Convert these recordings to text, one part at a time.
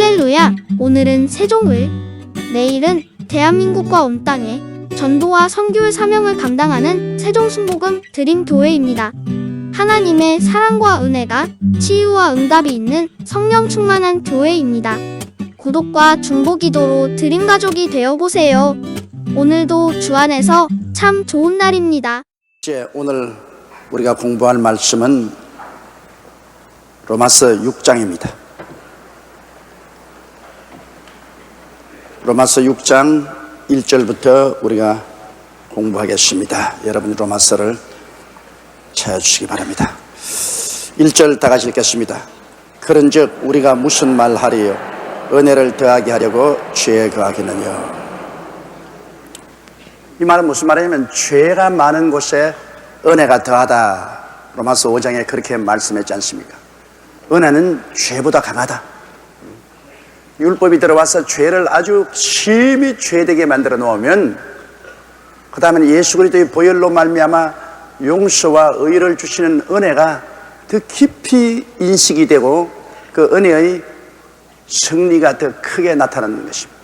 할렐루야! 오늘은 세종을, 내일은 대한민국과 온 땅에 전도와 선교의 사명을 감당하는 세종순복음 드림교회입니다. 하나님의 사랑과 은혜가 치유와 응답이 있는 성령 충만한 교회입니다. 구독과 중보기도로 드림가족이 되어보세요. 오늘도 주 안에서 참 좋은 날입니다. 이제 오늘 우리가 공부할 말씀은 로마서 6장입니다. 로마서 6장 1절부터 우리가 공부하겠습니다. 여러분 로마서를 찾아주시기 바랍니다. 1절 다 같이 읽겠습니다. 그런즉 우리가 무슨 말 하리요? 은혜를 더하게 하려고 죄에 거하겠느냐? 이 말은 무슨 말이냐면 죄가 많은 곳에 은혜가 더하다. 로마서 5장에 그렇게 말씀했지 않습니까? 은혜는 죄보다 강하다. 율법이 들어와서 죄를 아주 심히 죄되게 만들어 놓으면 그 다음에 예수 그리스도의 보혈로 말미암아 용서와 의를 주시는 은혜가 더 깊이 인식이 되고 그 은혜의 승리가 더 크게 나타나는 것입니다.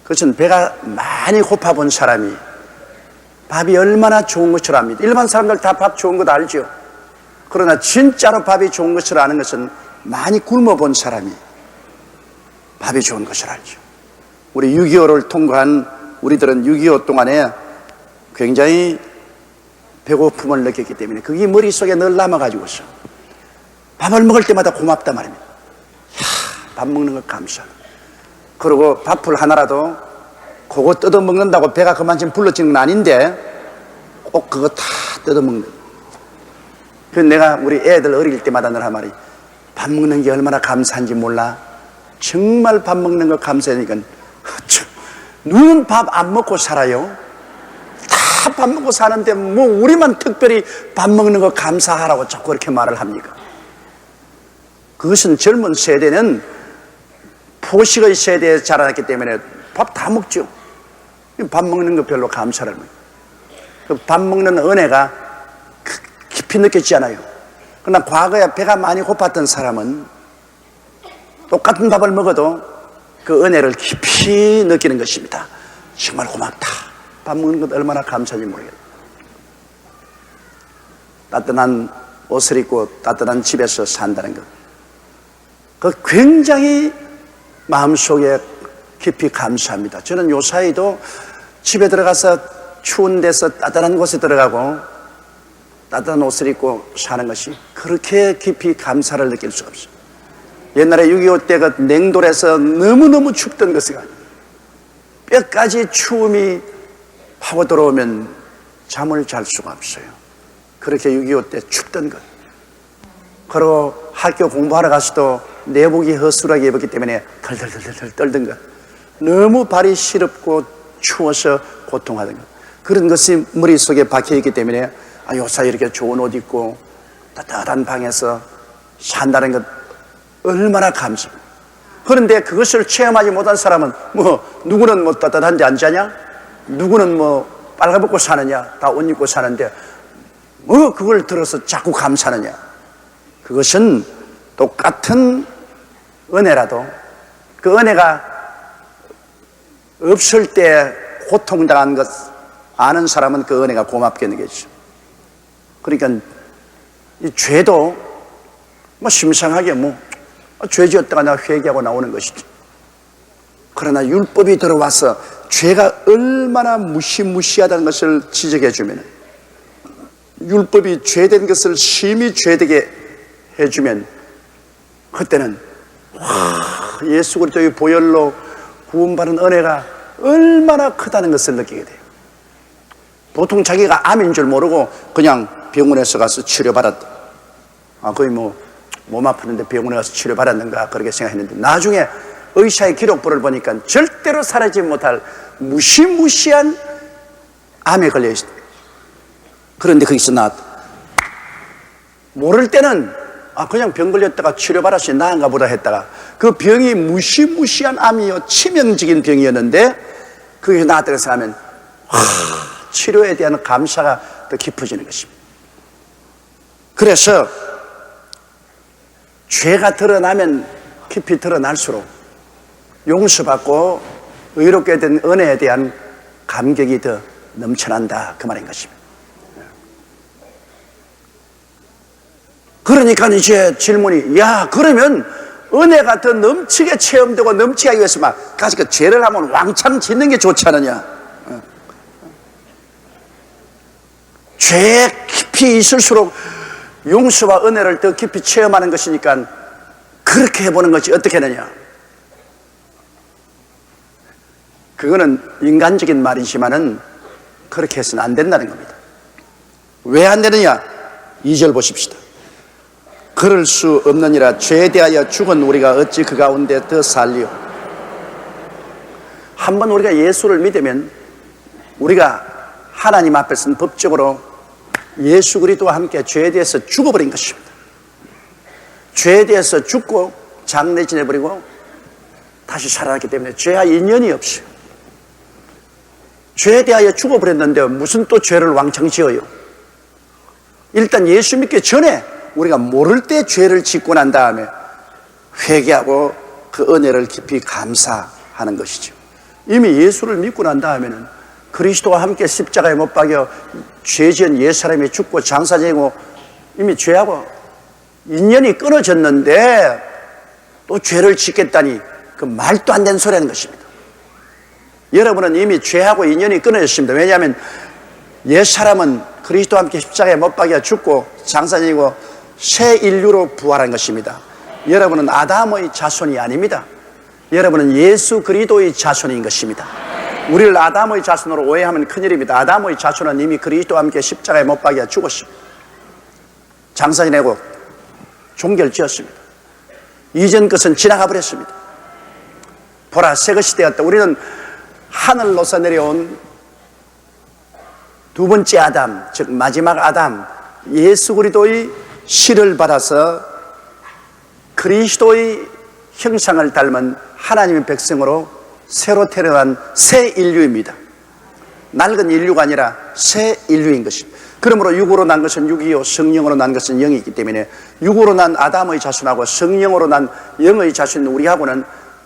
그것은 배가 많이 고파본 사람이 밥이 얼마나 좋은 것을 압니다. 일반 사람들 다 밥 좋은 것 알죠. 그러나 진짜로 밥이 좋은 것을 아는 것은 많이 굶어본 사람이 밥이 좋은 것을 알죠. 우리 6.25를 통과한 우리들은 6.25 동안에 굉장히 배고픔을 느꼈기 때문에 그게 머릿속에 늘 남아가지고서 밥을 먹을 때마다 고맙단 말입니다. 밥 먹는 거 감사하다. 그리고 밥을 하나라도 그거 뜯어먹는다고 배가 그만큼 불러지는 건 아닌데 꼭 그거 다 뜯어먹는. 그 내가 우리 애들 어릴 때마다 늘 한 말이 밥 먹는 게 얼마나 감사한지 몰라. 정말 밥 먹는 거 감사하니까 누군 밥 안 먹고 살아요? 다 밥 먹고 사는데 뭐 우리만 특별히 밥 먹는 거 감사하라고 자꾸 그렇게 말을 합니까? 그것은 젊은 세대는 포식의 세대에 자라났기 때문에 밥 다 먹죠. 밥 먹는 거 별로 감사를 못해요. 밥 먹는 은혜가 깊이 느껴지지 않아요. 그러나 과거에 배가 많이 고팠던 사람은 똑같은 밥을 먹어도 그 은혜를 깊이 느끼는 것입니다. 정말 고맙다. 밥 먹는 것 얼마나 감사한지 모르겠다. 따뜻한 옷을 입고 따뜻한 집에서 산다는 것. 그 굉장히 마음속에 깊이 감사합니다. 저는 요 사이도 집에 들어가서 추운 데서 따뜻한 곳에 들어가고 따뜻한 옷을 입고 사는 것이 그렇게 깊이 감사를 느낄 수가 없어요. 옛날에 6.25 때 그 냉돌에서 너무너무 춥던 것을 뼈까지 추움이 파고 들어오면 잠을 잘 수가 없어요. 그렇게 6.25 때 춥던 것. 그리고 학교 공부하러 가서도 내복이 허술하게 입었기 때문에 덜덜덜덜 떨던 것. 너무 발이 시렵고 추워서 고통하던 것. 그런 것이 머릿속에 박혀있기 때문에 요사이 이렇게 좋은 옷 입고 따뜻한 방에서 산다는 것 얼마나 감사합니다. 그런데 그것을 체험하지 못한 사람은 누구는 따뜻한 데 안 자냐? 누구는 빨가벗고 사느냐? 다 옷 입고 사는데 그걸 들어서 자꾸 감사하느냐? 그것은 똑같은 은혜라도 그 은혜가 없을 때 고통당한 것 아는 사람은 그 은혜가 고맙게 느껴지죠. 그러니까 이 죄도 심상하게 죄 지었다가 나 회개하고 나오는 것이죠. 그러나 율법이 들어와서 죄가 얼마나 무시무시하다는 것을 지적해 주면 율법이 죄된 것을 심히 죄되게 해주면 그때는 예수 그리스도의 보혈로 구원받은 은혜가 얼마나 크다는 것을 느끼게 돼요. 보통 자기가 암인 줄 모르고 그냥 병원에서 가서 치료받았다. 거의 몸 아프는데 병원에 가서 치료받았는가 그렇게 생각했는데 나중에 의사의 기록부를 보니까 절대로 사라지지 못할 무시무시한 암에 걸려 있어요. 그런데 거기서 나왔다. 모를 때는 그냥 병 걸렸다가 치료받았으니 나은가 보다 했다가 그 병이 무시무시한 암이요 치명적인 병이었는데 거기서 나왔다고 생각하면 치료에 대한 감사가 더 깊어지는 것입니다. 그래서 죄가 드러나면 깊이 드러날수록 용서받고 의롭게 된 은혜에 대한 감격이 더 넘쳐난다, 그 말인 것입니다. 그러니까 이제 질문이, 야, 그러면 은혜가 더 넘치게 체험되고 넘치게 하기 위해서 막 가서 그 죄를 하면 왕창 짓는 게 좋지 않느냐? 죄에 깊이 있을수록 용서와 은혜를 더 깊이 체험하는 것이니까 그렇게 해보는 것이 어떻게 하느냐? 그거는 인간적인 말이지만은 그렇게 해서는 안 된다는 겁니다. 왜 안 되느냐? 2절 보십시다. 그럴 수 없느니라. 죄에 대하여 죽은 우리가 어찌 그 가운데 더 살리오. 한번 우리가 예수를 믿으면 우리가 하나님 앞에서는 법적으로 예수 그리스도와 함께 죄에 대해서 죽어버린 것입니다. 죄에 대해서 죽고 장래 지내버리고 다시 살아났기 때문에 죄와 인연이 없어요. 죄에 대하여 죽어버렸는데 무슨 또 죄를 왕창 지어요? 일단 예수 믿기 전에 우리가 모를 때 죄를 짓고 난 다음에 회개하고 그 은혜를 깊이 감사하는 것이죠. 이미 예수를 믿고 난 다음에는 그리스도와 함께 십자가에 못 박여 죄 지은 옛사람이 죽고 장사 지내고 이미 죄하고 인연이 끊어졌는데 또 죄를 짓겠다니 그 말도 안 되는 소리라는 것입니다. 여러분은 이미 죄하고 인연이 끊어졌습니다. 왜냐하면 옛사람은 그리스도와 함께 십자가에 못 박여 죽고 장사 지내고 새 인류로 부활한 것입니다. 여러분은 아담의 자손이 아닙니다. 여러분은 예수 그리스도의 자손인 것입니다. 우리를 아담의 자손으로 오해하면 큰일입니다. 아담의 자손은 이미 그리스도와 함께 십자가에 못 박여 죽었습니다. 장사 지내고 종결 지었습니다. 이전 것은 지나가 버렸습니다. 보라, 새 것이 되었다. 우리는 하늘로서 내려온 두 번째 아담, 즉 마지막 아담, 예수 그리스도의 씨를 받아서 그리스도의 형상을 닮은 하나님의 백성으로 새로 태어난 새 인류입니다. 낡은 인류가 아니라 새 인류인 것입니다. 그러므로 육으로 난 것은 육이요 성령으로 난 것은 영이 있기 때문에 육으로 난 아담의 자손하고 성령으로 난 영의 자손인 우리하고는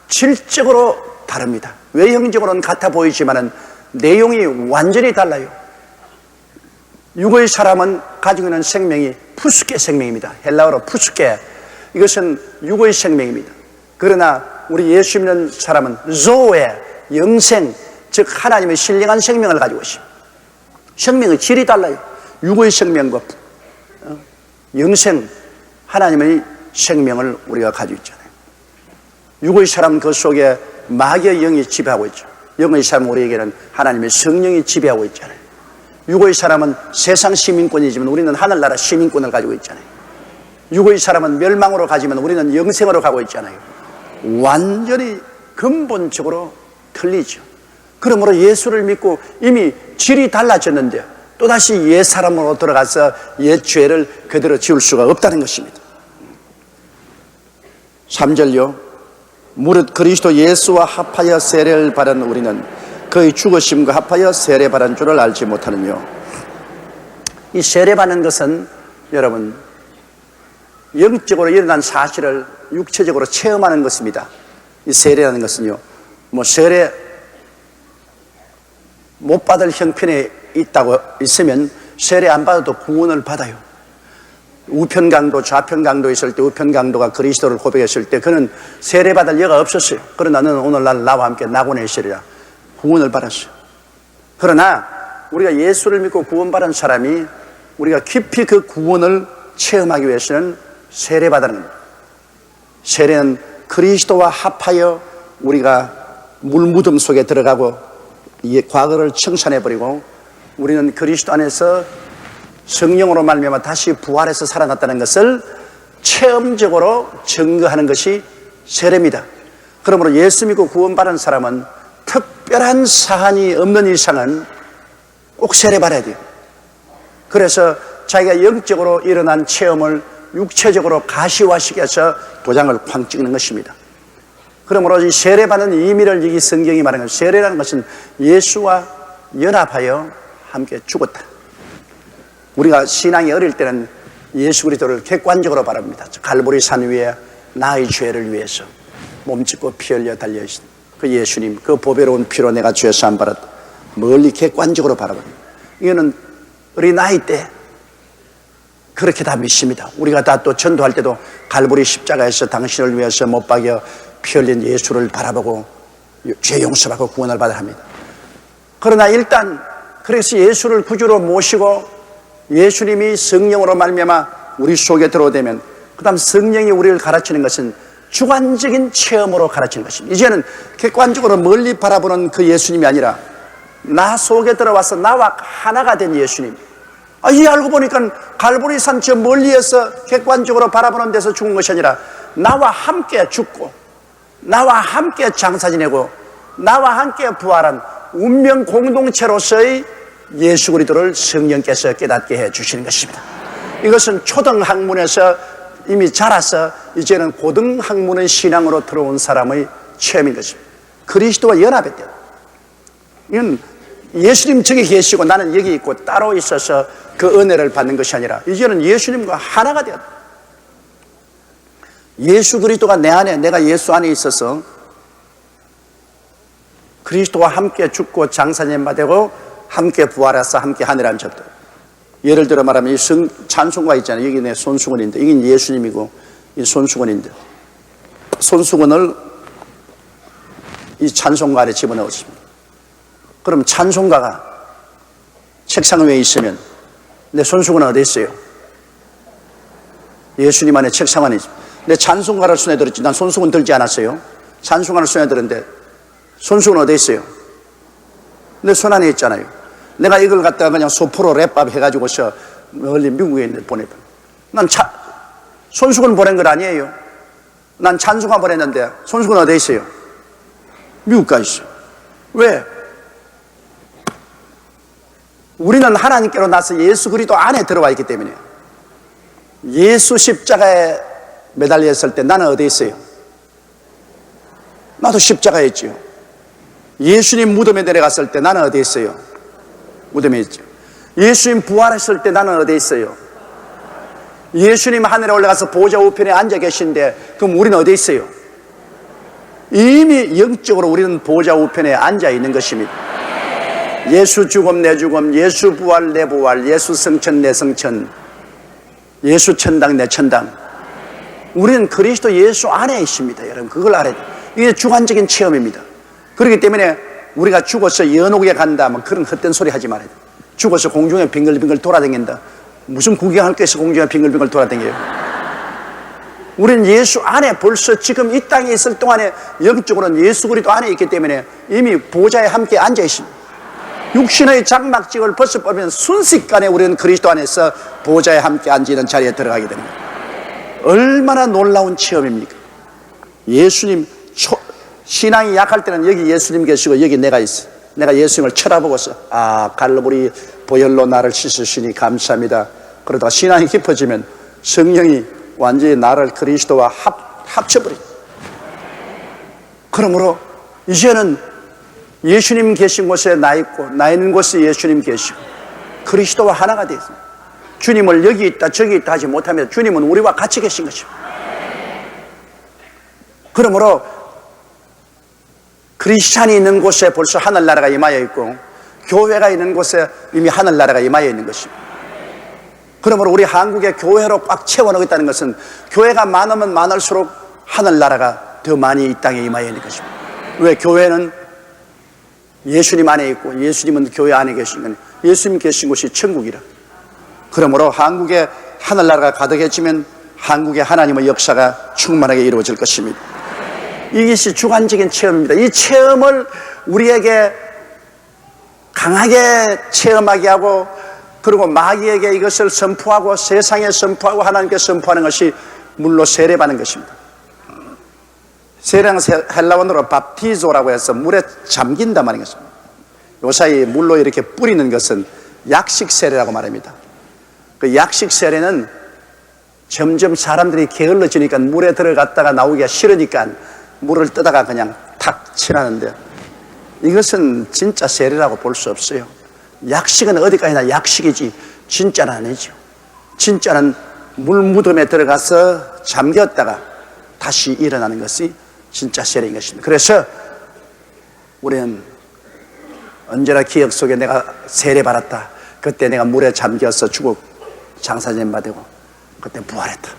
질적으로 다릅니다. 외형적으로는 같아 보이지만 내용이 완전히 달라요. 육의 사람은 가지고 있는 생명이 푸스케 생명입니다. 헬라어로 푸스케, 이것은 육의 생명입니다. 그러나 우리 예수 믿는 사람은 조에, 영생, 즉 하나님의 신령한 생명을 가지고 있습니다. 생명의 질이 달라요. 육의 생명과 영생, 하나님의 생명을 우리가 가지고 있잖아요. 육의 사람은 그 속에 마귀의 영이 지배하고 있죠. 영의 사람은 우리에게는 하나님의 성령이 지배하고 있잖아요. 육의 사람은 세상 시민권이지만 우리는 하늘나라 시민권을 가지고 있잖아요. 육의 사람은 멸망으로 가지만 우리는 영생으로 가고 있잖아요. 완전히 근본적으로 틀리죠. 그러므로 예수를 믿고 이미 질이 달라졌는데 또다시 옛 사람으로 들어가서 옛 죄를 그대로 지울 수가 없다는 것입니다. 3절요. 무릇 그리스도 예수와 합하여 세례를 받은 우리는 그의 죽으심과 합하여 세례 받은 줄을 알지 못하느뇨. 이 세례 받는 것은 여러분 영적으로 일어난 사실을 육체적으로 체험하는 것입니다. 이 세례라는 것은요, 뭐 세례 못 받을 형편에 있다고 있으면 세례 안 받아도 구원을 받아요. 우편강도 좌편강도 있을 때 우편강도가 그리스도를 고백했을 때 그는 세례 받을 여가 없었어요. 그러나 너는 오늘날 나와 함께 낙원에 있으리라. 구원을 받았어요. 그러나 우리가 예수를 믿고 구원받은 사람이 우리가 깊이 그 구원을 체험하기 위해서는 세례 받는 겁니다. 세례는 그리스도와 합하여 우리가 물무덤 속에 들어가고 과거를 청산해버리고 우리는 그리스도 안에서 성령으로 말미암아 다시 부활해서 살아났다는 것을 체험적으로 증거하는 것이 세례입니다. 그러므로 예수 믿고 구원받은 사람은 특별한 사안이 없는 이상은 꼭 세례 받아야 돼요. 그래서 자기가 영적으로 일어난 체험을 육체적으로 가시화시켜서 도장을 쾅 찍는 것입니다. 그러므로 이 세례받는 의미를 이 성경이 말하는 것, 세례라는 것은 예수와 연합하여 함께 죽었다. 우리가 신앙이 어릴 때는 예수 그리스도를 객관적으로 바랍니다. 갈보리 산 위에 나의 죄를 위해서 몸짓고 피 흘려 달려오신 그 예수님, 그 보배로운 피로 내가 죄 사함 받았다. 멀리 객관적으로 바라봅니다. 이거는 우리 나이 때 그렇게 다 믿습니다. 우리가 다 또 전도할 때도 갈보리 십자가에서 당신을 위해서 못 박여 피 흘린 예수를 바라보고 죄 용서받고 구원을 받아야 합니다. 그러나 일단 그래서 예수를 구주로 모시고 예수님이 성령으로 말미암아 우리 속에 들어오되면 그 다음 성령이 우리를 가르치는 것은 주관적인 체험으로 가르치는 것입니다. 이제는 객관적으로 멀리 바라보는 그 예수님이 아니라 나 속에 들어와서 나와 하나가 된 예수님. 이 알고 보니까 갈보리산 저 멀리에서 객관적으로 바라보는 데서 죽은 것이 아니라 나와 함께 죽고 나와 함께 장사 지내고 나와 함께 부활한 운명 공동체로서의 예수 그리스도를 성령께서 깨닫게 해 주시는 것입니다. 이것은 초등학문에서 이미 자라서 이제는 고등학문의 신앙으로 들어온 사람의 체험인 것입니다. 그리스도와 연합했대요. 이건 예수님 저기 계시고 나는 여기 있고 따로 있어서 그 은혜를 받는 것이 아니라 이제는 예수님과 하나가 되었다. 예수 그리스도가 내 안에, 내가 예수 안에 있어서 그리스도와 함께 죽고 장사님바 되고 함께 부활해서 함께 하늘에 앉혔다. 예를 들어 말하면 이 찬송가 있잖아요. 여기 내 손수건인데 이게 예수님이고 이 손수건인데 손수건을 이 찬송가 안에 집어넣었습니다. 그럼 찬송가가 책상 위에 있으면 내 손수건은 어디 있어요? 예수님 안에 책상 안에 있습니다. 내 찬송가를 손에 들었지 난 손수건 들지 않았어요. 찬송가를 손에 들었는데 손수건 어디 있어요? 내 손 안에 있잖아요. 내가 이걸 갖다가 그냥 소포로 랩밥 해가지고서 멀리 미국에 있는데 보내봐. 난 손수건 보낸 건 아니에요. 난 찬송가 보냈는데 손수건 어디 있어요? 미국 가 있어요. 왜? 우리는 하나님께로 나서 예수 그리스도 안에 들어와 있기 때문에 예수 십자가에 매달려 있을 때 나는 어디 있어요? 나도 십자가에 있지요. 예수님 무덤에 내려갔을 때 나는 어디 있어요? 무덤에 있죠. 예수님 부활했을 때 나는 어디 있어요? 예수님 하늘에 올라가서 보좌 우편에 앉아 계신데 그럼 우리는 어디 있어요? 이미 영적으로 우리는 보좌 우편에 앉아 있는 것입니다. 예수 죽음 내 죽음, 예수 부활 내 부활, 예수 성천 내 성천, 예수 천당 내 천당. 우리는 그리스도 예수 안에 있습니다. 여러분 그걸 알아야 돼요. 이게 주관적인 체험입니다. 그렇기 때문에 우리가 죽어서 연옥에 간다 뭐 그런 헛된 소리 하지 말아야 돼요. 죽어서 공중에 빙글빙글 돌아다닌다. 무슨 구경할 게 있어 공중에 빙글빙글 돌아다녀요. 우리는 예수 안에 벌써 지금 이 땅에 있을 동안에 영적으로는 예수 그리스도 안에 있기 때문에 이미 보좌에 함께 앉아 있습니다. 육신의 장막직을 벗어버리면 순식간에 우리는 그리스도 안에서 보좌에 함께 앉는 자리에 들어가게 됩니다. 얼마나 놀라운 체험입니까? 예수님 신앙이 약할 때는 여기 예수님 계시고 여기 내가 있어. 내가 예수님을 쳐다보고서 갈보리 보혈로 나를 씻으시니 감사합니다. 그러다가 신앙이 깊어지면 성령이 완전히 나를 그리스도와 합쳐버려. 그러므로 이제는 예수님 계신 곳에 나 있고 나 있는 곳에 예수님 계시고 그리스도와 하나가 되어 있습니다. 주님을 여기 있다 저기 있다 하지 못하면 주님은 우리와 같이 계신 것입니다. 그러므로 크리스찬이 있는 곳에 벌써 하늘나라가 임하여 있고 교회가 있는 곳에 이미 하늘나라가 임하여 있는 것입니다. 그러므로 우리 한국의 교회로 꽉 채워넣겠다는 것은 교회가 많으면 많을수록 하늘나라가 더 많이 이 땅에 임하여 있는 것입니다. 왜? 교회는 예수님 안에 있고 예수님은 교회 안에 계신 건 예수님 계신 곳이 천국이라. 그러므로 한국에 하늘나라가 가득해지면 한국의 하나님의 역사가 충만하게 이루어질 것입니다. 이것이 주관적인 체험입니다. 이 체험을 우리에게 강하게 체험하게 하고 그리고 마귀에게 이것을 선포하고 세상에 선포하고 하나님께 선포하는 것이 물로 세례받는 것입니다. 세례는 헬라어로 밥티조라고 해서 물에 잠긴단 말인 것입니다. 요사이 물로 이렇게 뿌리는 것은 약식 세례라고 말합니다. 그 약식 세례는 점점 사람들이 게을러지니까 물에 들어갔다가 나오기가 싫으니까 물을 뜨다가 그냥 탁 칠하는데 이것은 진짜 세례라고 볼 수 없어요. 약식은 어디까지나 약식이지 진짜는 아니죠. 진짜는 물 무덤에 들어가서 잠겼다가 다시 일어나는 것이 진짜 세례인 것입니다. 그래서 우리는 언제나 기억 속에 내가 세례 받았다. 그때 내가 물에 잠겨서 죽고 장사진 받고 그때 부활했다.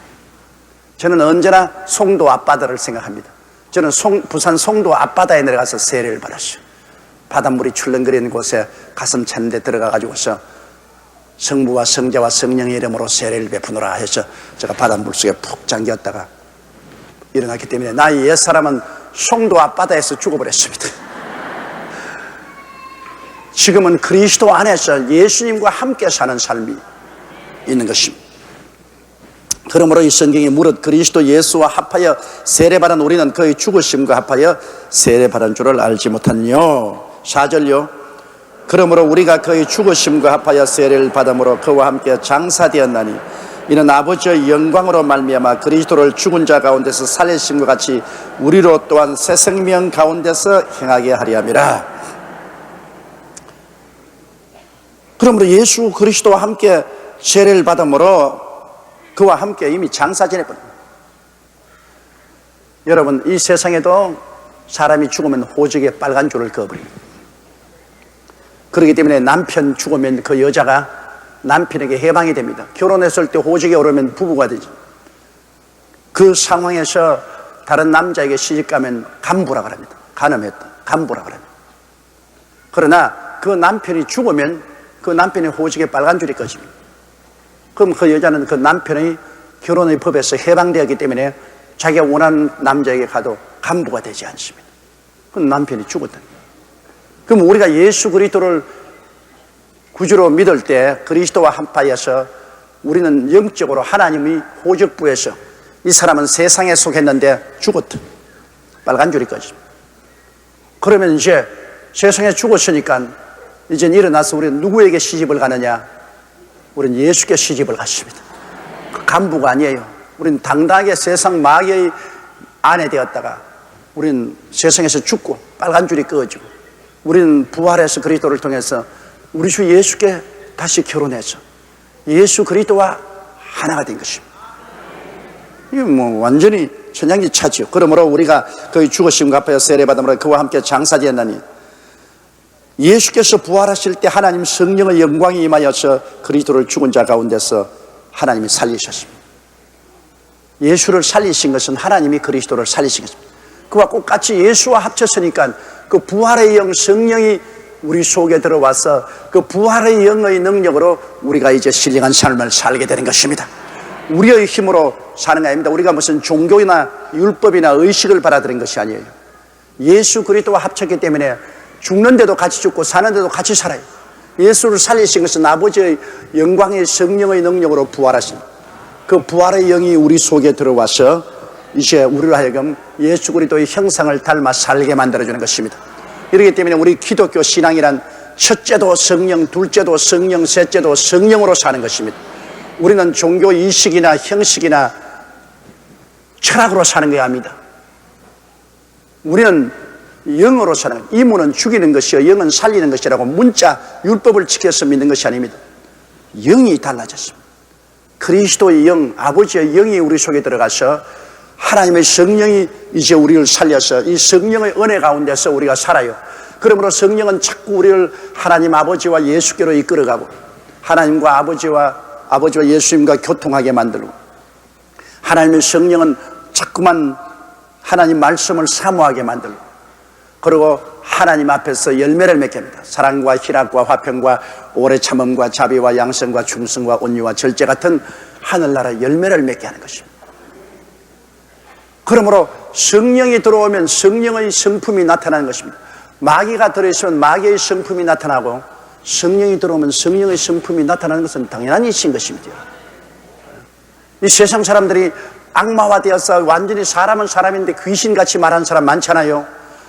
저는 언제나 송도 앞바다를 생각합니다. 저는 부산 송도 앞바다에 내려가서 세례를 받았어요. 바닷물이 출렁거리는 곳에 가슴 차는 데 들어가가지고서 성부와 성자와 성령의 이름으로 세례를 베푸노라 해서 제가 바닷물 속에 푹 잠겼다가 일어났기 때문에 나의 옛사람은 송도 앞바다에서 죽어버렸습니다. 지금은 그리스도 안에서 예수님과 함께 사는 삶이 있는 것입니다. 그러므로 이 성경이 무릇 그리스도 예수와 합하여 세례받은 우리는 그의 죽으심과 합하여 세례받은 줄을 알지 못하뇨. 4절요. 그러므로 우리가 그의 죽으심과 합하여 세례를 받음으로 그와 함께 장사되었나니 이는 아버지의 영광으로 말미암아 그리스도를 죽은 자 가운데서 살리심과 같이 우리로 또한 새 생명 가운데서 행하게 하려 함이라. 그러므로 예수 그리스도와 함께 세례를 받음으로 그와 함께 이미 장사 지내버립니다. 여러분, 이 세상에도 사람이 죽으면 호적에 빨간 줄을 그어버립니다. 그렇기 때문에 남편 죽으면 그 여자가 남편에게 해방이 됩니다. 결혼했을 때 호적에 오르면 부부가 되죠. 그 상황에서 다른 남자에게 시집가면 간부라고 합니다. 간음했다. 간부라고 합니다. 그러나 그 남편이 죽으면 그 남편의 호적에 빨간 줄이 꺼집니다. 그럼 그 여자는 그 남편의 결혼의 법에서 해방되었기 때문에 자기가 원하는 남자에게 가도 간부가 되지 않습니다. 그럼 남편이 죽었다. 그럼 우리가 예수 그리스도를 구주로 믿을 때 그리스도와 합하여서 우리는 영적으로 하나님이 호적부에서 이 사람은 세상에 속했는데 죽었다. 빨간 줄이 꺼집니다. 그러면 이제 세상에 죽었으니까 이제 일어나서 우리는 누구에게 시집을 가느냐? 우리는 예수께 시집을 갔습니다. 간부가 아니에요. 우리는 당당하게 세상 마귀의 아내 되었다가 우리는 세상에서 죽고 빨간 줄이 꺼지고 우리는 부활해서 그리스도를 통해서 우리 주 예수께 다시 결혼해서 예수 그리스도와 하나가 된 것입니다. 이거 완전히 천양지차지요. 그러므로 우리가 그의 죽으심과 합하여 세례받음으로 그와 함께 장사되었나니 예수께서 부활하실 때 하나님 성령의 영광이 임하여서 그리스도를 죽은 자 가운데서 하나님이 살리셨습니다. 예수를 살리신 것은 하나님이 그리스도를 살리신 것입니다. 그와 똑같이 예수와 합쳤으니까 그 부활의 영 성령이 우리 속에 들어와서 그 부활의 영의 능력으로 우리가 이제 신령한 삶을 살게 되는 것입니다. 우리의 힘으로 사는 게 아닙니다. 우리가 무슨 종교나 율법이나 의식을 받아들인 것이 아니에요. 예수 그리스도와 합쳤기 때문에 죽는데도 같이 죽고 사는데도 같이 살아요. 예수를 살리신 것은 아버지의 영광의 성령의 능력으로 부활하신 그 부활의 영이 우리 속에 들어와서 이제 우리를 하여금 예수 그리스도의 형상을 닮아 살게 만들어주는 것입니다. 이렇기 때문에 우리 기독교 신앙이란 첫째도 성령, 둘째도 성령, 셋째도 성령으로 사는 것입니다. 우리는 종교 이식이나 형식이나 철학으로 사는 게 아닙니다. 우리는 영으로 사는, 이문은 죽이는 것이요 영은 살리는 것이라고 문자 율법을 지켜서 믿는 것이 아닙니다. 영이 달라졌습니다. 그리스도의 영, 아버지의 영이 우리 속에 들어가서 하나님의 성령이 이제 우리를 살려서 이 성령의 은혜 가운데서 우리가 살아요. 그러므로 성령은 자꾸 우리를 하나님 아버지와 예수께로 이끌어가고 하나님과 아버지와 예수님과 교통하게 만들고 하나님의 성령은 자꾸만 하나님 말씀을 사모하게 만들고 그리고 하나님 앞에서 열매를 맺게 합니다. 사랑과 희락과 화평과 오래 참음과 자비와 양성과 충성과 온유와 절제 같은 하늘나라 열매를 맺게 하는 것입니다. 그러므로 성령이 들어오면 성령의 성품이 나타나는 것입니다. 마귀가 들어있으면 마귀의 성품이 나타나고 성령이 들어오면 성령의 성품이 나타나는 것은 당연한 일인 것입니다. 이 세상 사람들이 악마화되어서 완전히 사람은 사람인데 귀신같이 말하는 사람 많잖아요.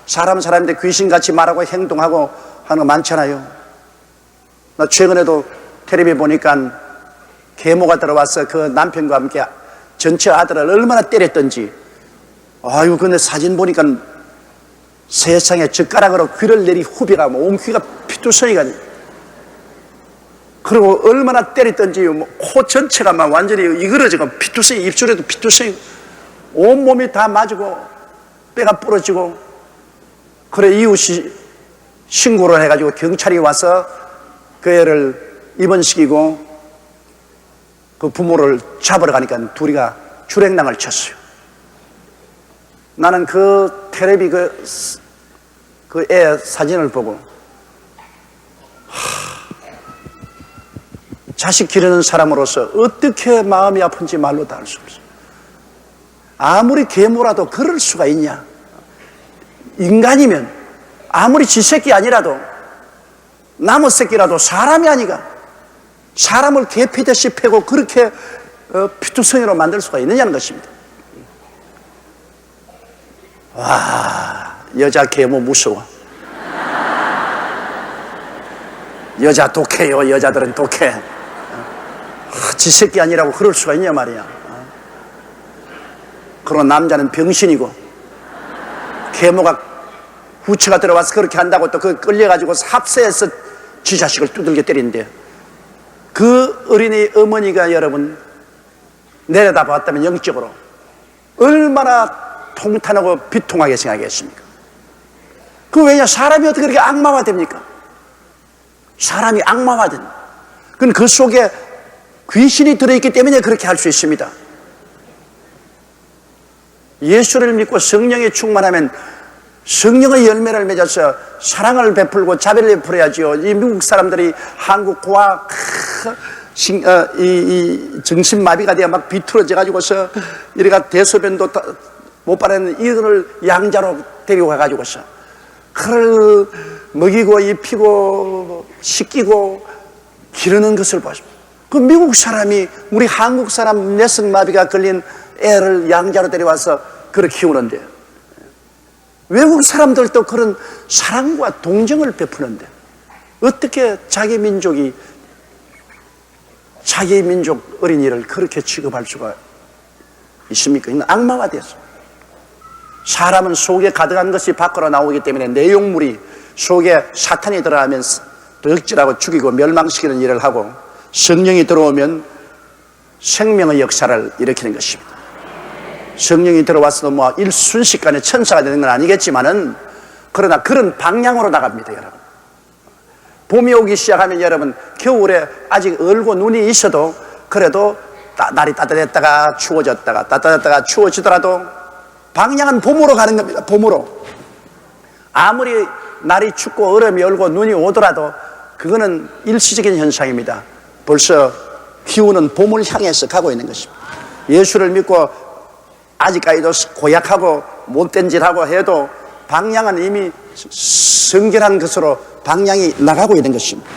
사람은 사람인데 귀신같이 말하고 행동하고 하는 거 많잖아요. 나 최근에도 텔레비 보니까 계모가 들어와서 그 남편과 함께 전체 아들을 얼마나 때렸던지 아유 근데 사진 보니까 세상에 젓가락으로 귀를 내리 후비가 온 귀가 피투성이가 그리고 얼마나 때렸던지 코 전체가 막 완전히 이그러지고 피투성이 입술에도 피투성이 온몸이 다 맞고 뼈가 부러지고, 그래 이웃이 신고를 해가지고 경찰이 와서 그 애를 입원시키고 그 부모를 잡으러 가니까 둘이가 줄행랑을 쳤어요. 나는 그 텔레비 그 애 사진을 보고 자식 기르는 사람으로서 어떻게 마음이 아픈지 말로 다 알 수 없어요. 아무리 계모라도 그럴 수가 있냐? 인간이면 아무리 지 새끼 아니라도 나무 새끼라도 사람이 아니가 사람을 개 패듯이 패고 그렇게 피투성이로 만들 수가 있느냐는 것입니다. 와, 여자 계모 무서워. 여자 독해요. 여자들은 독해. 지 새끼 아니라고 그럴 수가 있냐 말이야. 그러나 남자는 병신이고 계모가 후처가 들어와서 그렇게 한다고 또 그 끌려가지고 합세해서 지 자식을 두들겨 때리는데, 그 어린이 어머니가 여러분 내려다 봤다면 영적으로 얼마나 통탄하고 비통하게 생각했습니까? 왜냐, 사람이 어떻게 그렇게 악마화 됩니까? 사람이 악마화된, 그건 그 속에 귀신이 들어있기 때문에 그렇게 할 수 있습니다. 예수를 믿고 성령에 충만하면 성령의 열매를 맺어서 사랑을 베풀고 자비를 베풀어야지요. 이 미국 사람들이 한국 고아 이 정신마비가 되어 막 비틀어져 가지고서 이래가 대소변도 못 바르는 이들을 양자로 데리고 가가지고서 그를 먹이고 입히고 씻기고 기르는 것을 보십니다. 그 미국 사람이 우리 한국 사람 뇌성마비가 걸린 애를 양자로 데려와서 그렇게 키우는데, 외국 사람들도 그런 사랑과 동정을 베푸는데 어떻게 자기 민족 어린이를 그렇게 취급할 수가 있습니까? 이건 악마화돼서. 사람은 속에 가득한 것이 밖으로 나오기 때문에 내용물이 속에 사탄이 들어가면 덕질하고 죽이고 멸망시키는 일을 하고, 성령이 들어오면 생명의 역사를 일으키는 것입니다. 성령이 들어와서 뭐 일순식간에 천사가 되는 건 아니겠지만은, 그러나 그런 방향으로 나갑니다, 여러분. 봄이 오기 시작하면 여러분, 겨울에 아직 얼고 눈이 있어도 그래도 날이 따뜻했다가 추워졌다가 따뜻했다가 추워지더라도 방향은 봄으로 가는 겁니다. 봄으로. 아무리 날이 춥고 얼음이 얼고 눈이 오더라도 그거는 일시적인 현상입니다. 벌써 기후는 봄을 향해서 가고 있는 것입니다. 예수를 믿고 아직까지도 고약하고 못된 짓하고 해도 방향은 이미 성결한 것으로 방향이 나가고 있는 것입니다.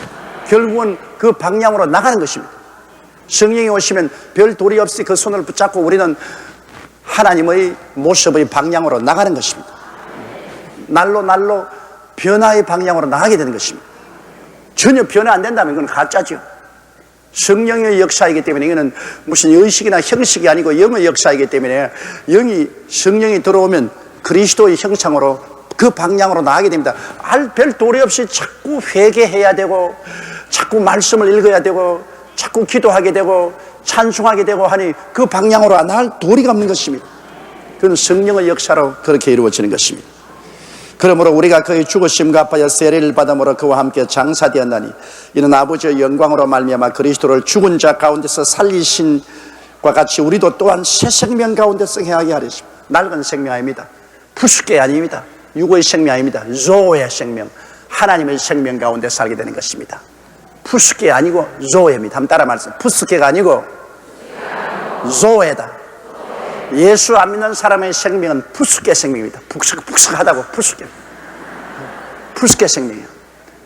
결국은 그 방향으로 나가는 것입니다. 성령이 오시면 별 도리 없이 그 손을 붙잡고 우리는 하나님의 모습의 방향으로 나가는 것입니다. 날로 변화의 방향으로 나가게 되는 것입니다. 전혀 변화 안 된다면 그건 가짜죠. 성령의 역사이기 때문에 이거는 무슨 의식이나 형식이 아니고 영의 역사이기 때문에, 성령이 들어오면 그리스도의 형상으로 그 방향으로 나가게 됩니다. 별 도리 없이 자꾸 회개해야 되고 자꾸 말씀을 읽어야 되고 자꾸 기도하게 되고 찬송하게 되고 하니 그 방향으로 나갈 도리가 없는 것입니다. 그건 성령의 역사로 그렇게 이루어지는 것입니다. 그러므로 우리가 그의 죽으심과 합하여 세례를 받음으로 그와 함께 장사되었나니, 이는 아버지의 영광으로 말미암아 그리스도를 죽은 자 가운데서 살리신과 같이 우리도 또한 새 생명 가운데서 행하게 하리십니다. 낡은 생명 아닙니다. 푸스케 아닙니다. 육의 생명 아닙니다. 조의 생명, 하나님의 생명 가운데 살게 되는 것입니다. 푸스케 아니고 조에입니다. 한번 따라 말씀. 푸스케가 아니고 조에다. 예수 안 믿는 사람의 생명은 푸스케 생명입니다. 푹석하다고 푸스케 생명이에요.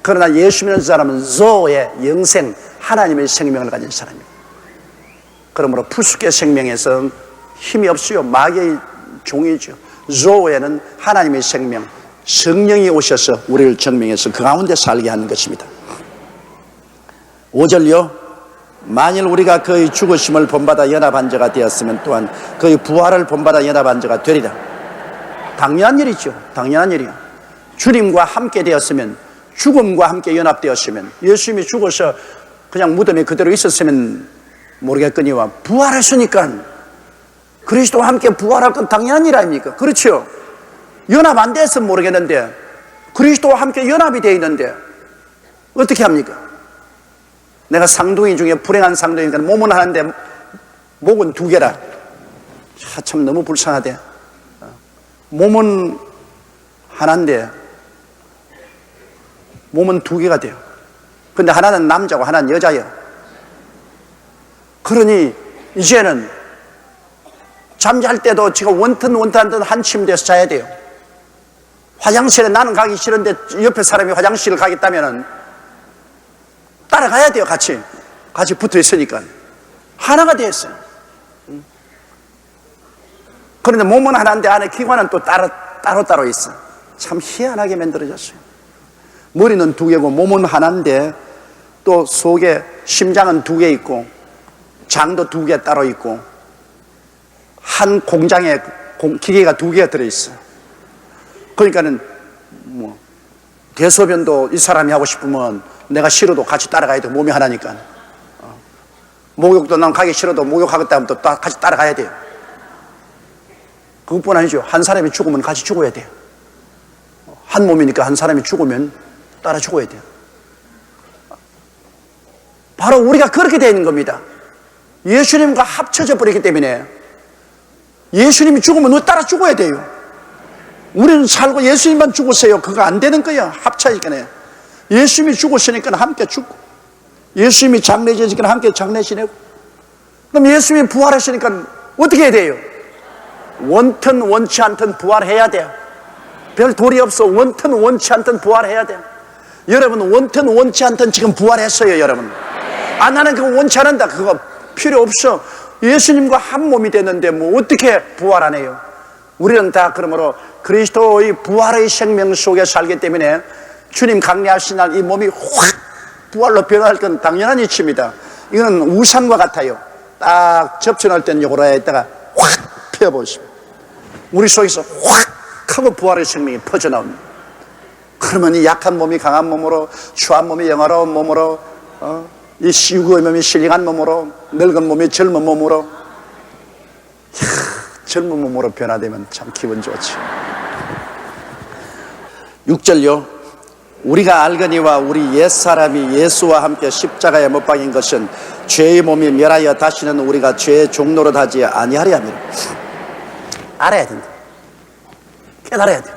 그러나 예수 믿는 사람은 조의 영생, 하나님의 생명을 가진 사람입니다. 그러므로 푸스케 생명에서 힘이 없어요. 마귀의 종이죠. 조에는 하나님의 생명, 성령이 오셔서 우리를 증명해서 그 가운데 살게 하는 것입니다. 5절요. 만일 우리가 그의 죽으심을 본받아 연합한 자가 되었으면 또한 그의 부활을 본받아 연합한 자가 되리라. 당연한 일이죠. 당연한 일이요. 주님과 함께 되었으면, 죽음과 함께 연합되었으면, 예수님이 죽어서 그냥 무덤에 그대로 있었으면 모르겠거니와 부활했으니까 그리스도와 함께 부활할 건 당연한 일 아닙니까? 그렇죠? 연합 안 돼서 모르겠는데 그리스도와 함께 연합이 되어 있는데 어떻게 합니까? 내가 상둥이 중에 불행한 상둥이니까 몸은 하나인데 목은 두 개라. 참 너무 불쌍하대. 몸은 하나인데 몸은 두 개가 돼요. 근데 하나는 남자고 하나는 여자예요. 그러니 이제는 잠잘 때도 지금 원튼 한 침대에서 자야 돼요. 화장실에 나는 가기 싫은데 옆에 사람이 화장실을 가겠다면 따라가야 돼요. 같이 붙어 있으니까 하나가 됐어요. 그런데 몸은 하나인데 안에 기관은 또 따로 있어. 참 희한하게 만들어졌어요. 머리는 두 개고 몸은 하나인데 또 속에 심장은 두 개 있고 장도 두 개 따로 있고 한 공장에 기계가 두 개가 들어있어. 그러니까는 뭐 대소변도 이 사람이 하고 싶으면 내가 싫어도 같이 따라가야 돼. 몸이 하나니까. 목욕도 난 가기 싫어도 목욕하겠다 하면 또 같이 따라가야 돼요. 그것뿐 아니죠. 한 사람이 죽으면 같이 죽어야 돼요. 한 몸이니까 한 사람이 죽으면 따라 죽어야 돼요. 바로 우리가 그렇게 되어 있는 겁니다. 예수님과 합쳐져 버리기 때문에 예수님이 죽으면 너 따라 죽어야 돼요. 우리는 살고 예수님만 죽었어요. 그거 안 되는 거야. 합쳐지니까. 예수님이 죽었으니까 함께 죽고 예수님이 장례 지니까 함께 장례 지내고 그럼 예수님이 부활하시니까 어떻게 해야 돼요? 원튼 원치 않든 부활해야 돼요. 별 도리 없어. 원튼 원치 않든 부활해야 돼요. 여러분 원튼 원치 않든 지금 부활했어요. 여러분 나는 그거 원치 않는다. 그거 필요 없어. 예수님과 한 몸이 됐는데 뭐 어떻게 부활 안 해요? 우리는 다 그러므로 그리스도의 부활의 생명 속에 살기 때문에 주님 강림하신 날 이 몸이 확 부활로 변할 건 당연한 이치입니다. 이거는 우산과 같아요. 딱 접전할 때는 요거로 했다가 확 펴보십시오. 우리 속에서 확 하고 부활의 생명이 퍼져나옵니다. 그러면 이 약한 몸이 강한 몸으로, 추한 몸이 영화로운 몸으로, 이 시구의 몸이 신령한 몸으로, 늙은 몸이 젊은 몸으로, 젊은 몸으로 변화되면 참 기분 좋지. 6절요. 우리가 알거니와 우리 옛사람이 예수와 함께 십자가에 못 박인 것은 죄의 몸이 멸하여 다시는 우리가 죄의 종노릇 하지 아니하리 함이라. 알아야 된다. 깨달아야 돼.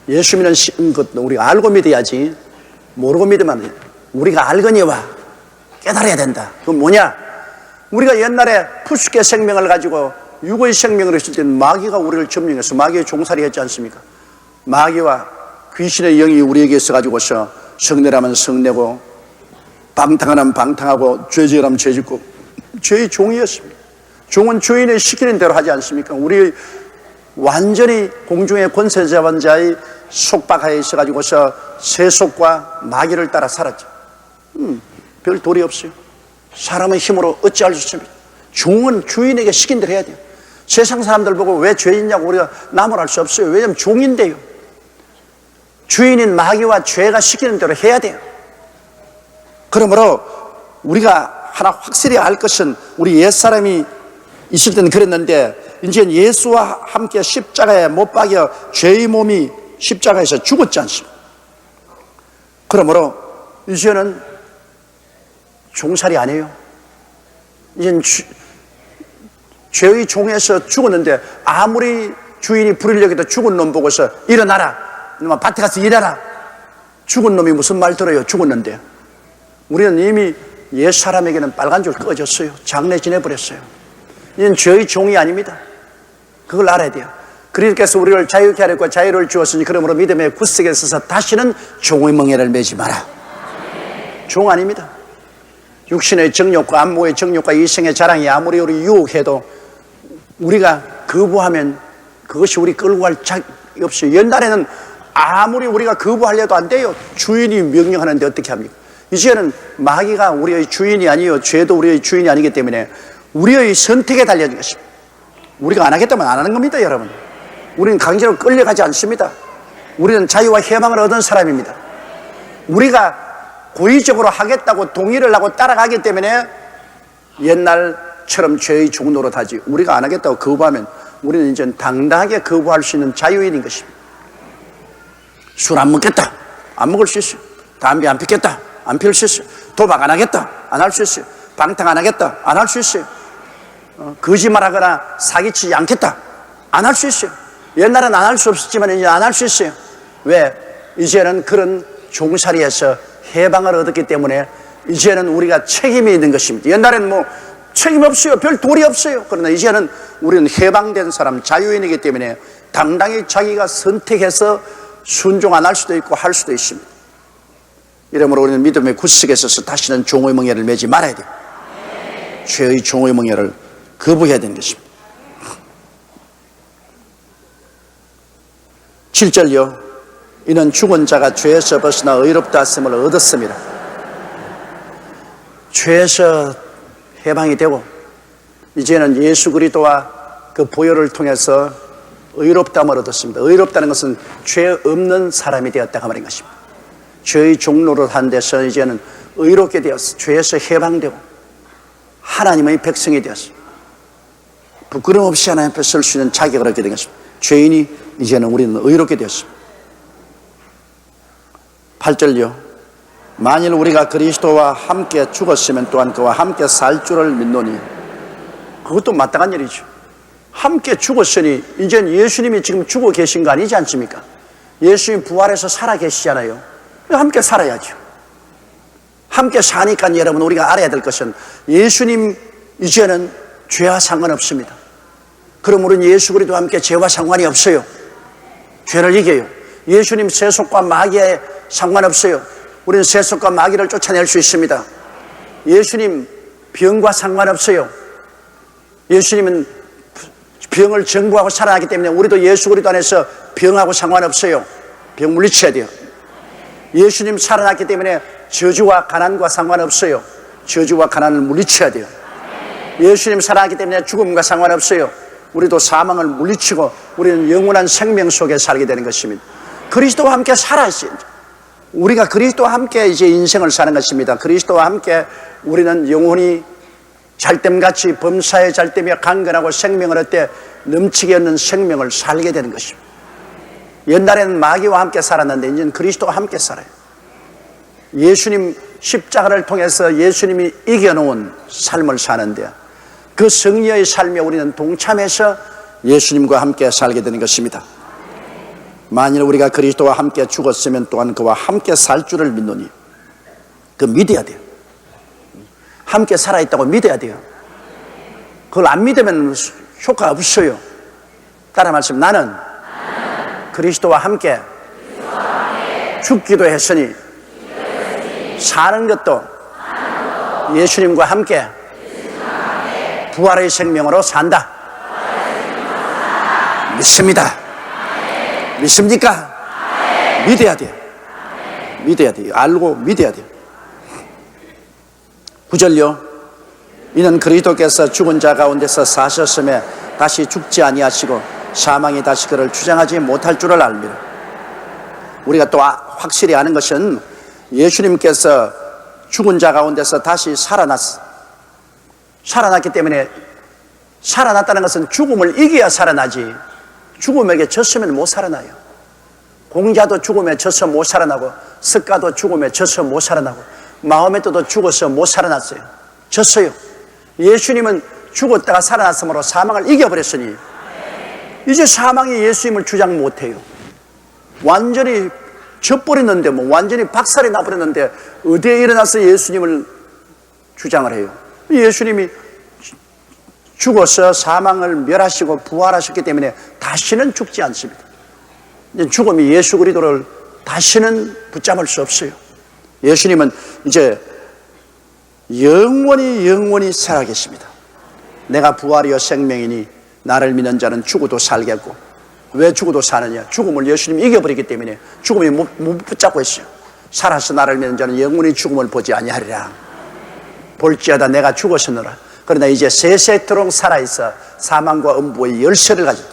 예수 믿는 것도 우리가 알고 믿어야지. 모르고 믿으면 안 돼. 우리가 알거니와 깨달아야 된다. 그건 뭐냐? 우리가 옛날에 푸스케 생명을 가지고 육의 생명을 했을 때는 마귀가 우리를 점령해서 마귀의 종살이 했지 않습니까? 마귀와 귀신의 영이 우리에게 있어가지고서 성내라면 성내고 방탕하면 방탕하고 죄지으라면 죄짓고 죄의 종이었습니다. 종은 주인의 시키는 대로 하지 않습니까? 우리 완전히 공중의 권세 잡은 자의 속박하에 있어가지고서 세속과 마귀를 따라 살았죠. 별 도리 없어요. 사람의 힘으로 어찌할 수 있습니까? 종은 주인에게 시킨 대로 해야 돼요. 세상 사람들 보고 왜 죄인냐고 우리가 나무랄 수 없어요. 왜냐하면 종인데요. 주인인 마귀와 죄가 시키는 대로 해야 돼요. 그러므로 우리가 하나 확실히 알 것은 우리 옛사람이 있을 때는 그랬는데 이제 예수와 함께 십자가에 못 박여 죄의 몸이 십자가에서 죽었지 않습니까? 그러므로 이제는 종살이 아니에요. 이제는 죄의 종에서 죽었는데 아무리 주인이 불을 여기도 죽은 놈 보고서 일어나라, 이놈아 밭에 가서 일해라. 죽은 놈이 무슨 말 들어요? 죽었는데. 우리는 이미 옛 사람에게는 빨간 줄 꺼졌어요. 장례 지내버렸어요. 이는 죄의 종이 아닙니다. 그걸 알아야 돼요. 그리스도께서 우리를 자유케 하려고 자유를 주었으니 그러므로 믿음의 굳세게 서서 다시는 종의 멍에를 매지 마라. 종 아닙니다. 육신의 정욕과 안목의 정욕과 이생의 자랑이 아무리 우리 유혹해도 우리가 거부하면 그것이 우리 끌고 갈 자격이 없어요. 옛날에는 아무리 우리가 거부하려도 안 돼요. 주인이 명령하는데 어떻게 합니까? 이제는 마귀가 우리의 주인이 아니요, 죄도 우리의 주인이 아니기 때문에 우리의 선택에 달려진 것입니다. 우리가 안 하겠다면 안 하는 겁니다, 여러분. 우리는 강제로 끌려가지 않습니다. 우리는 자유와 희망을 얻은 사람입니다. 우리가 고의적으로 하겠다고 동의를 하고 따라가기 때문에 옛날처럼 죄의 종노릇 하지, 우리가 안 하겠다고 거부하면 우리는 이제 당당하게 거부할 수 있는 자유인인 것입니다. 술 안 먹겠다. 안 먹을 수 있어요. 담배 안 피겠다. 안 피울 수 있어요. 도박 안 하겠다. 안 할 수 있어요. 방탕 안 하겠다. 안 할 수 있어요. 거짓말하거나 사기치지 않겠다. 안 할 수 있어요. 옛날엔 안 할 수 없었지만 이제 안 할 수 있어요. 왜? 이제는 그런 종살이에서 해방을 얻었기 때문에 이제는 우리가 책임이 있는 것입니다. 옛날에는 뭐 책임 없어요. 별 도리 없어요. 그러나 이제는 우리는 해방된 사람, 자유인이기 때문에 당당히 자기가 선택해서 순종 안 할 수도 있고 할 수도 있습니다. 이러므로 우리는 믿음의 구석에 서서 다시는 종의 멍에를 매지 말아야 돼요. 죄의 종의 멍에를 거부해야 되는 것입니다. 7절요. 이는 죽은 자가 죄에서 벗어나 의롭다 하심을 얻었습니다. 죄에서 해방이 되고 이제는 예수 그리스도와 그 보혈을 통해서 의롭다함을 얻었습니다. 의롭다는 것은 죄 없는 사람이 되었다 그 말인 것입니다. 죄의 종로를 한 데서 이제는 의롭게 되었어. 죄에서 해방되고 하나님의 백성이 되었어. 부끄럼 없이 하나님 앞에 설 수 있는 자격을 얻게 된 것입니다. 죄인이 이제는 우리는 의롭게 되었습니다. 8절요. 만일 우리가 그리스도와 함께 죽었으면 또한 그와 함께 살 줄을 믿노니. 그것도 마땅한 일이죠. 함께 죽었으니 이제는 예수님이 지금 죽어 계신 거 아니지 않습니까? 예수님 부활해서 살아 계시잖아요. 함께 살아야죠. 함께 사니까 여러분 우리가 알아야 될 것은 예수님 이제는 죄와 상관없습니다. 그럼 우리는 예수 그리스도와 함께 죄와 상관이 없어요. 죄를 이겨요. 예수님 세속과 마귀에 상관없어요. 우리는 세속과 마귀를 쫓아낼 수 있습니다. 예수님 병과 상관없어요. 예수님은 병을 정복하고 살아나기 때문에 우리도 예수 그리스도 안에서 병하고 상관없어요. 병 물리쳐야 돼요. 예수님 살아났기 때문에 저주와 가난과 상관없어요. 저주와 가난을 물리쳐야 돼요. 예수님 살아났기 때문에 죽음과 상관없어요. 우리도 사망을 물리치고 우리는 영원한 생명 속에 살게 되는 것입니다. 그리스도와 함께 살아있어요. 우리가 그리스도와 함께 이제 인생을 사는 것입니다. 그리스도와 함께 우리는 영원히 잘됨같이 범사에 잘되며 강건하고 생명을 얻되 넘치게 얻는 생명을 살게 되는 것입니다. 옛날에는 마귀와 함께 살았는데 이제는 그리스도와 함께 살아요. 예수님 십자가를 통해서 예수님이 이겨놓은 삶을 사는데 그 성리의 삶에 우리는 동참해서 예수님과 함께 살게 되는 것입니다. 만일 우리가 그리스도와 함께 죽었으면 또한 그와 함께 살 줄을 믿노니. 그 믿어야 돼요. 함께 살아있다고 믿어야 돼요. 그걸 안 믿으면 효과 없어요. 따라 말씀. 나는 그리스도와 함께 죽기도 했으니 사는 것도 예수님과 함께 부활의 생명으로 산다. 믿습니다. 믿습니까? 믿어야 돼요. 믿어야 돼요. 알고 믿어야 돼요. 9절요. 이는 그리스도께서 죽은 자 가운데서 사셨음에 다시 죽지 아니하시고 사망이 다시 그를 주장하지 못할 줄을 압니다. 우리가 또 확실히 아는 것은 예수님께서 죽은 자 가운데서 다시 살아났기 때문에 살아났다는 것은 죽음을 이겨야 살아나지 죽음에게 졌으면 못 살아나요. 공자도 죽음에 져서 못 살아나고 석가도 죽음에 져서 못 살아나고 마호메트도 죽어서 못 살아났어요. 졌어요. 예수님은 죽었다가 살아났으므로 사망을 이겨버렸으니 이제 사망이 예수님을 주장 못해요. 완전히 져버렸는데 완전히 박살이 나버렸는데 어디에 일어나서 예수님을 주장을 해요. 예수님이 죽어서 사망을 멸하시고 부활하셨기 때문에 다시는 죽지 않습니다. 이제 죽음이 예수 그리스도를 다시는 붙잡을 수 없어요. 예수님은 이제 영원히 살아계십니다. 내가 부활이요 생명이니 나를 믿는 자는 죽어도 살겠고. 왜 죽어도 사느냐? 죽음을 예수님이 이겨버리기 때문에 죽음이 못 붙잡고 있어요. 살아서 나를 믿는 자는 영원히 죽음을 보지 아니하리라. 볼지어다 내가 죽었으노라. 그러나 이제 세세토록 살아있어 사망과 음부의 열쇠를 가지고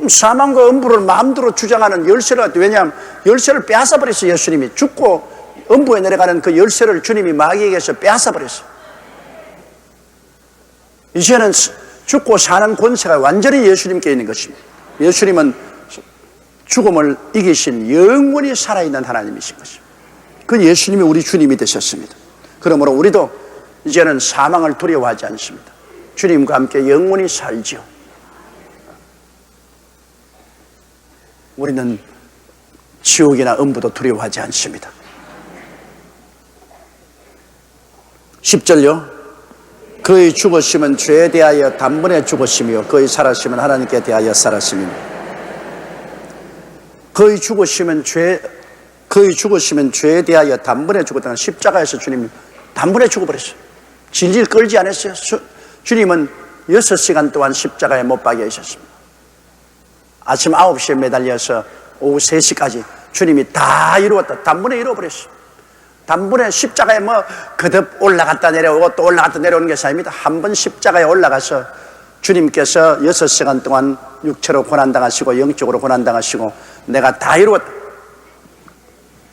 사망과 음부를 마음대로 주장하는 열쇠를 가지고 왜냐하면 열쇠를 빼앗아버렸어요. 예수님이 죽고 음부에 내려가는 그 열쇠를 주님이 마귀에게서 빼앗아버렸어요. 이제는 죽고 사는 권세가 완전히 예수님께 있는 것입니다. 예수님은 죽음을 이기신 영원히 살아있는 하나님이신 것입니다. 그 예수님이 우리 주님이 되셨습니다. 그러므로 우리도 이제는 사망을 두려워하지 않습니다. 주님과 함께 영원히 살지요. 우리는 지옥이나 음부도 두려워하지 않습니다. 10절요. 그의 죽으심은 죄에 대하여 단번에 죽으심이요 그의 살아심은 하나님께 대하여 살아심이며 그의 죽으심은 죄에 대하여 단번에 죽었다는 십자가에서 주님이 단번에 죽어버렸어요. 질질 끌지 않았어요. 주님은 6시간 동안 십자가에 못 박혀 있었습니다. 아침 9시에 매달려서 오후 3시까지 주님이 다 이루었다. 단번에 이루어버렸어요. 단번에 십자가에 거듭 올라갔다 내려오고 또 올라갔다 내려오는 것이 아닙니다. 한 번 십자가에 올라가서 주님께서 6시간 동안 육체로 고난당하시고 영적으로 고난당하시고 내가 다 이루었다.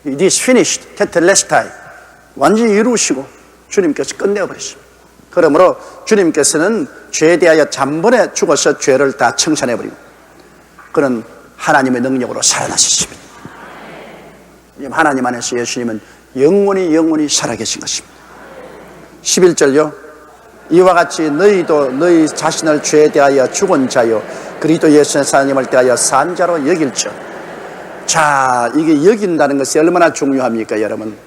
It is finished. 테텔레스타이. 완전히 이루시고 주님께서 끝내버렸습니다. 그러므로 주님께서는 죄에 대하여 단번에 죽어서 죄를 다 청산해버리고 그런 하나님의 능력으로 살아나셨습니다. 하나님 안에서 예수님은 영원히 살아계신 것입니다. 11절요. 이와 같이 너희도 너희 자신을 죄에 대하여 죽은 자요 그리스도 예수의 하나님을 대하여 산 자로 여길지어. 자, 이게 여긴다는 것이 얼마나 중요합니까, 여러분?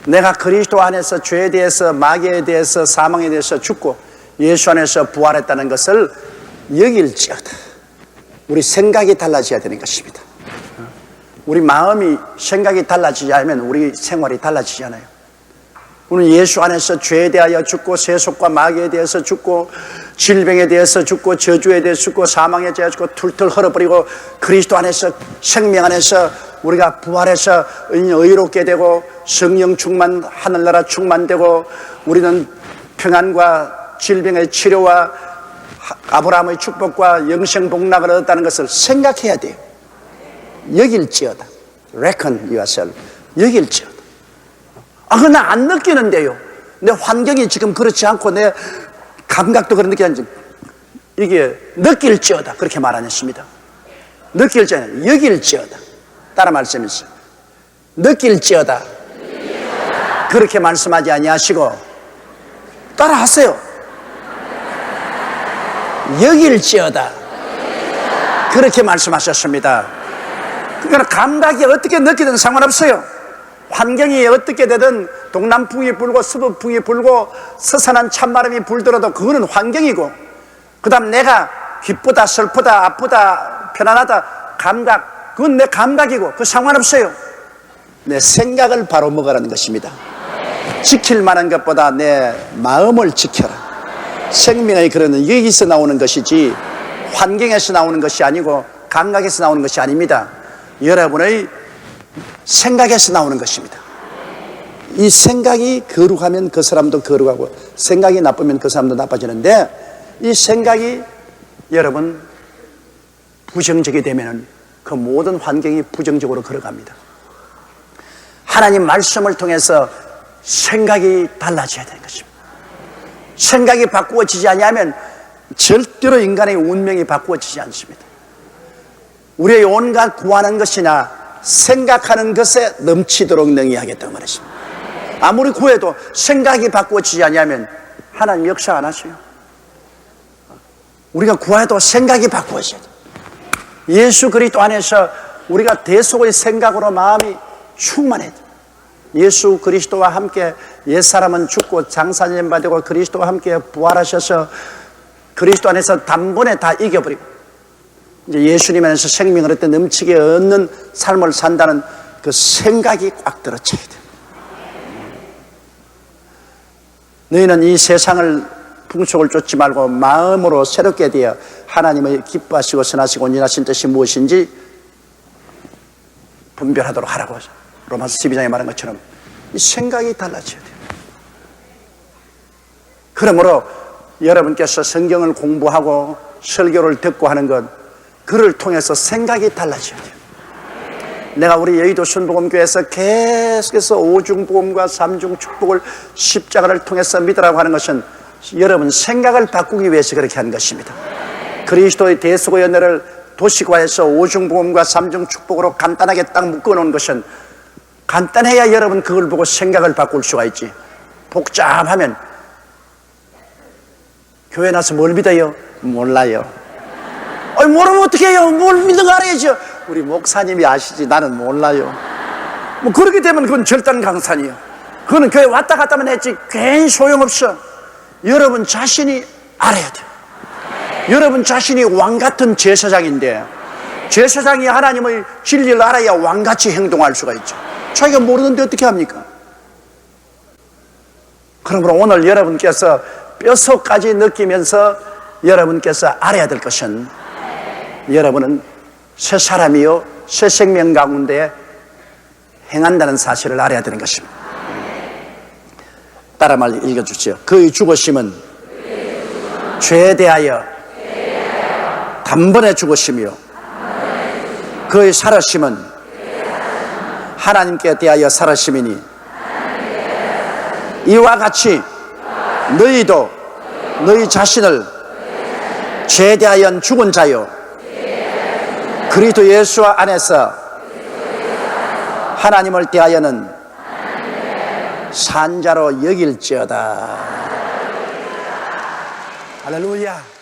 내가 그리스도 안에서 죄에 대해서 마귀에 대해서 사망에 대해서 죽고 예수 안에서 부활했다는 것을 여길지어다. 우리 생각이 달라져야 되는 것입니다. 우리 마음이 생각이 달라지지 않으면 우리 생활이 달라지지 않아요. 우리는 예수 안에서 죄에 대하여 죽고 세속과 마귀에 대해서 죽고 질병에 대해서 죽고 저주에 대해서 죽고 사망에 대해서 죽고 툴툴 헐어버리고 그리스도 안에서 생명 안에서 우리가 부활해서 의롭게 되고 성령 충만 하늘나라 충만되고 우리는 평안과 질병의 치료와 아브라함의 축복과 영생 복락을 얻었다는 것을 생각해야 돼요. 여길지어다. Reckon yourself. 여길지어다. 그러나 안 느끼는데요. 내 환경이 지금 그렇지 않고 내 감각도 그런 느끼지 않지. 이게 느낄지어다. 그렇게 말 안 했습니다. 느낄지어다. 여길지어다. 따라 말씀했어요. 느낄지어다. 그렇게 말씀하지 아니하시고 따라 하세요. 여길지어다. 그렇게 말씀하셨습니다. 그러니까 감각이 어떻게 느끼든 상관없어요. 환경이 어떻게 되든 동남풍이 불고 서북풍이 불고 서산한 찬바람이 불더라도 그거는 환경이고 그 다음 내가 기쁘다 슬프다 아프다 편안하다 감각 그건 내 감각이고 그 상관없어요. 내 생각을 바로 먹으라는 것입니다. 지킬 만한 것보다 내 마음을 지켜라. 생명의 그런 여기서 나오는 것이지 환경에서 나오는 것이 아니고 감각에서 나오는 것이 아닙니다. 여러분의 생각에서 나오는 것입니다. 이 생각이 거룩하면 그 사람도 거룩하고 생각이 나쁘면 그 사람도 나빠지는데 이 생각이 여러분 부정적이 되면 그 모든 환경이 부정적으로 걸어갑니다. 하나님 말씀을 통해서 생각이 달라져야 되는 것입니다. 생각이 바꾸어지지 않으면 절대로 인간의 운명이 바꾸어지지 않습니다. 우리의 온갖 구하는 것이나 생각하는 것에 넘치도록 능히하겠다고 말했습니다. 아무리 구해도 생각이 바꾸어지지 않으면 하나님 역사 안 하셔요. 우리가 구해도 생각이 바꾸어져야 돼요. 예수 그리스도 안에서 우리가 대속의 생각으로 마음이 충만해야 돼요. 예수 그리스도와 함께 옛사람은 죽고 장사님 받고 그리스도와 함께 부활하셔서 그리스도 안에서 단번에 다 이겨버리고 이제 예수님 안에서 생명을 얻되 넘치게 얻는 삶을 산다는 그 생각이 꽉 들어차야 돼요. 너희는 이 세상을 풍속을 쫓지 말고 마음으로 새롭게 되어 하나님의 기뻐하시고 선하시고 온전하신 뜻이 무엇인지 분별하도록 하라고 로마서 12장에 말한 것처럼 이 생각이 달라져야 돼요. 그러므로 여러분께서 성경을 공부하고 설교를 듣고 하는 것 그를 통해서 생각이 달라져야 돼요. 내가 우리 여의도 순복음교회에서 계속해서 오중복음과 삼중 축복을 십자가를 통해서 믿으라고 하는 것은 여러분 생각을 바꾸기 위해서 그렇게 한 것입니다. 그리스도의 대속의 은혜를 도시과에서 오중복음과 삼중축복으로 간단하게 딱 묶어놓은 것은 간단해야 여러분 그걸 보고 생각을 바꿀 수가 있지. 복잡하면 교회 나서 뭘 믿어요? 몰라요. 모르면 어떻게 해요? 뭘 믿는 거 알아야죠. 우리 목사님이 아시지 나는 몰라요. 뭐 그렇게 되면 그건 절단 강산이에요. 그거는 교회 왔다 갔다만 했지 괜히 소용없어. 여러분 자신이 알아야 돼요. 여러분 자신이 왕같은 제사장인데 제사장이 하나님의 진리를 알아야 왕같이 행동할 수가 있죠. 자기가 모르는데 어떻게 합니까? 그러므로 오늘 여러분께서 뼛속까지 느끼면서 여러분께서 알아야 될 것은 여러분은 새 사람이요 새 생명 가운데 행한다는 사실을 알아야 되는 것입니다. 따라 말 읽어주세요. 그의 죽으심은 죄에 대하여 단번에 죽으시며 그의 살으심은 하나님께 대하여 살으심이니 이와 같이 너희도 너희 자신을 죄에 대하여 죽은 자요 그리스도 예수 안에서 하나님을 대하여는 산 자로 여길지어다. 할렐루야.